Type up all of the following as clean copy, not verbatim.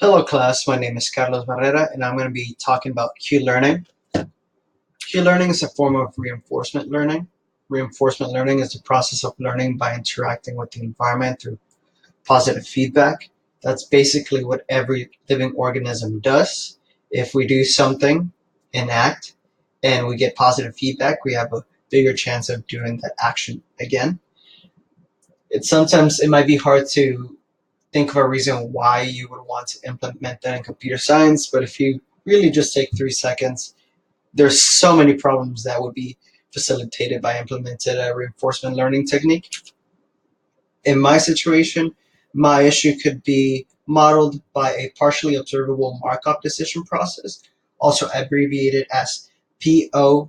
Hello class, my name is Carlos Barrera and I'm going to be talking about Q-learning. Q-learning is a form of reinforcement learning. Reinforcement learning is the process of learning by interacting with the environment through positive feedback. That's basically what every living organism does. If we do something, an act, and we get positive feedback, we have a bigger chance of doing that action again. It might be hard to think of a reason why you would want to implement that in computer science, but if you really just take 3 seconds, there's so many problems that would be facilitated by implemented a reinforcement learning technique. In my situation, my issue could be modeled by a partially observable Markov decision process, also abbreviated as POMDP.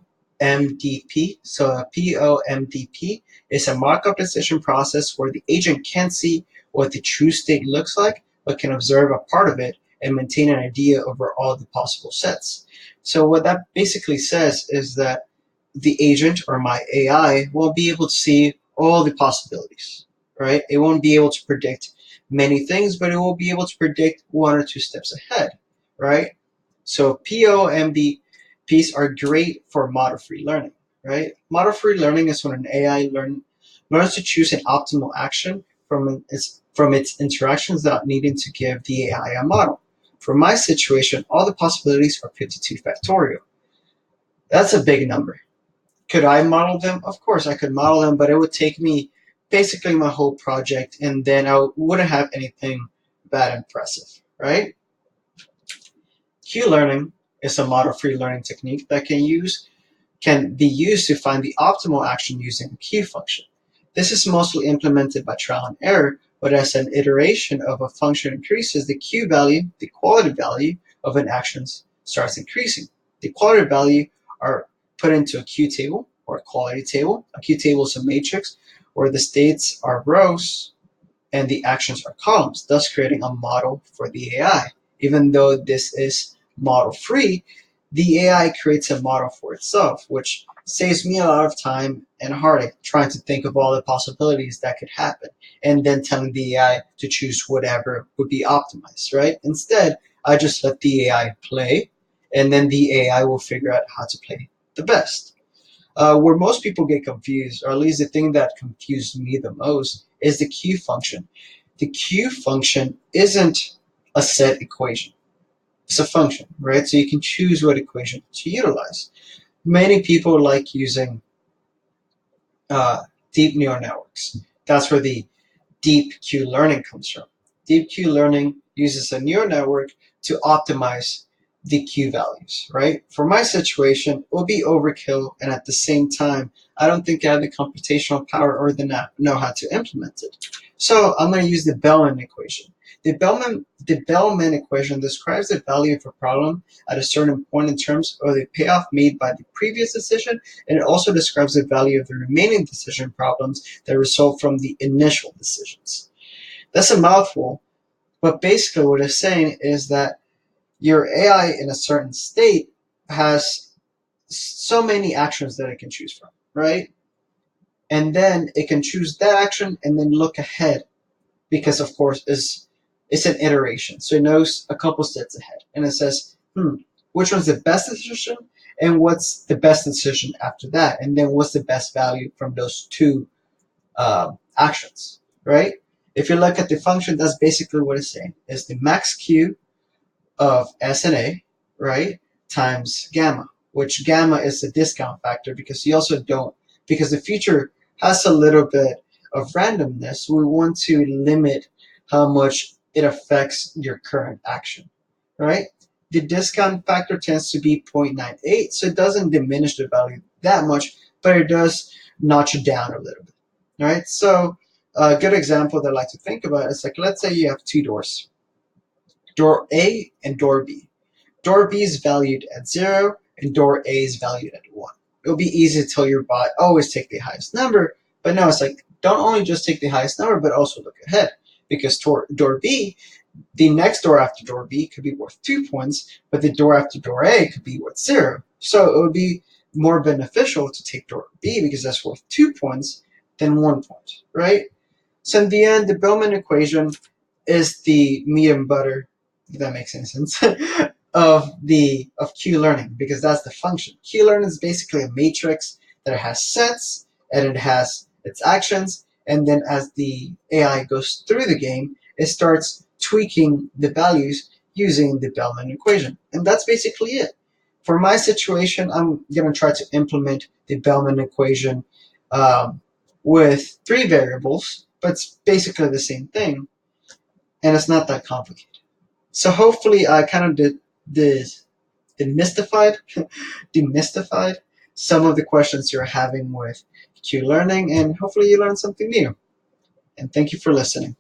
So a POMDP is a Markov decision process where the agent can't see what the true state looks like, but can observe a part of it and maintain an idea over all the possible sets. So what that basically says is that the agent or my AI will be able to see all the possibilities, right? It won't be able to predict many things, but it will be able to predict 1 or 2 steps ahead, right? So POMDPs are great for model-free learning, right? Model-free learning is when an AI learns to choose an optimal action from its interactions without needing to give the AI a model. For my situation, all the possibilities are 52 factorial. That's a big number. Could I model them? Of course, I could model them, but it would take me basically my whole project, and then I wouldn't have anything that impressive, right? Q-learning is a model-free learning technique that can be used to find the optimal action using a Q function. This is mostly implemented by trial and error, but as an iteration of a function increases, the Q value, the quality value of an action starts increasing. The quality value are put into a Q table or a quality table. A Q table is a matrix where the states are rows and the actions are columns, thus creating a model for the AI. Even though this is model free, the AI creates a model for itself, which saves me a lot of time and heartache trying to think of all the possibilities that could happen and then telling the AI to choose whatever would be optimized, right? Instead, I just let the AI play and then the AI will figure out how to play the best. Where most people get confused, or at least the thing that confused me the most, is the Q function. The Q function isn't a set equation. It's a function, right? So you can choose what equation to utilize. Many people like using deep neural networks. That's where the deep Q learning comes from. Deep Q learning uses a neural network to optimize the Q values, right? For my situation, it will be overkill, and at the same time, I don't think I have the computational power or the know-how to implement it. So I'm going to use the Bellman equation. The Bellman equation describes the value of a problem at a certain point in terms of the payoff made by the previous decision, and it also describes the value of the remaining decision problems that result from the initial decisions. That's a mouthful, but basically what it's saying is that your AI in a certain state has so many actions that it can choose from, right? And then it can choose that action and then look ahead because, of course, it's an iteration. So it knows a couple steps ahead. And it says, which one's the best decision and what's the best decision after that? And then what's the best value from those two actions, right? If you look at the function, that's basically what it's saying. It's the max Q of S and A, right, times gamma, which gamma is the discount factor because because the future has a little bit of randomness, we want to limit how much it affects your current action, right? The discount factor tends to be 0.98, so it doesn't diminish the value that much, but it does notch it down a little bit, right? So a good example that I like to think about is like, let's say you have two doors, door A and door B. Door B is valued at 0 and door A is valued at 1. It'll be easy to tell your bot, always take the highest number, but no, it's like, don't only just take the highest number, but also look ahead. Because door B, the next door after door B could be worth 2 points, but the door after door A could be worth 0. So it would be more beneficial to take door B because that's worth 2 points than 1 point, right? So in the end, the Bellman equation is the meat and butter if that makes any sense, of Q learning, because that's the function. Q learning is basically a matrix that has sets and it has its actions, and then as the AI goes through the game, it starts tweaking the values using the Bellman equation. And that's basically it. For my situation, I'm going to try to implement the Bellman equation um, with three variables, but it's basically the same thing, and it's not that complicated. So hopefully I kind of did demystified demystified some of the questions you're having with Q learning, and hopefully you learned something new. And thank you for listening.